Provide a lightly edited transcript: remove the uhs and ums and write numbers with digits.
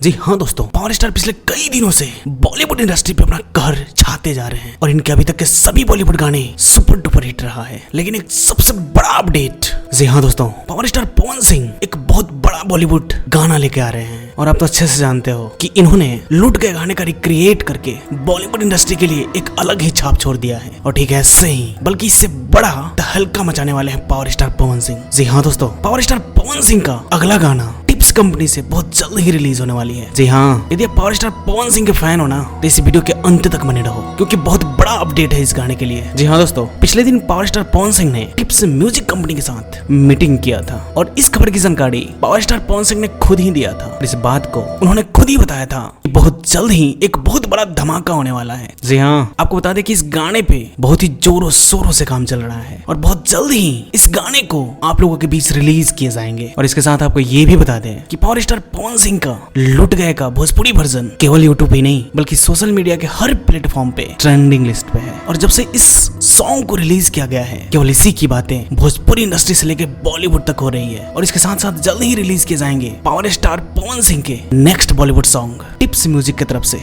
जी हाँ दोस्तों, power star पिछले कई दिनों से बॉलीवुड इंडस्ट्री पे अपना कहर छाते जा रहे हैं और इनके अभी तक के सभी बॉलीवुड गाने सुपर डुपर हिट रहा है। लेकिन एक सबसे बड़ा अपडेट, जी हाँ दोस्तों, पावर स्टार पवन सिंह एक बहुत बड़ा बॉलीवुड गाना लेके आ रहे हैं और आप तो अच्छे से जानते हो कि इन्होंने लूट गए गाने का रिक्रिएट करके बॉलीवुड इंडस्ट्री के लिए एक अलग ही छाप छोड़ दिया है। और ठीक है, ऐसे ही बल्कि इससे बड़ा तहलका मचाने वाले हैं पावर स्टार पवन सिंह। जी हाँ दोस्तों, पावर स्टार पवन सिंह का अगला गाना टिप्स कंपनी से बहुत जल्द ही रिलीज होने वाली है। जी हाँ, यदि आप पावर स्टार पवन सिंह के फैन हो ना तो इस वीडियो के अंत तक बने रहो क्योंकि बहुत बड़ा अपडेट है इस गाने के लिए। जी हाँ दोस्तों, पिछले दिन पावर स्टार पवन सिंह ने टिप्स म्यूजिक कंपनी के साथ मीटिंग किया था और इस खबर की जानकारी पावर स्टार पवन सिंह ने खुद ही दिया था। इस बात को उन्होंने खुद ही बताया था कि बहुत जल्द ही एक बहुत बड़ा धमाका होने वाला है। जी हाँ, आपको बता दें कि इस गाने पे बहुत ही जोरों शोरों से काम चल रहा है और बहुत जल्द ही इस गाने को आप लोगों के बीच रिलीज किए जाएंगे। और इसके साथ आपको ये भी बता दें कि पावर स्टार पवन सिंह का लुट गए का भोजपुरी वर्जन केवल यूट्यूब ही नहीं बल्कि सोशल मीडिया के हर प्लेटफॉर्म पे ट्रेंडिंग लिस्ट पे है। और जब से इस सॉन्ग को रिलीज किया गया है, केवल इसी की बातें भोजपुरी इंडस्ट्री से लेकर बॉलीवुड तक हो रही है। और इसके साथ साथ जल्द ही रिलीज किए जाएंगे पावर स्टार पवन सिंह के next Bollywood song tips music की तरफ से।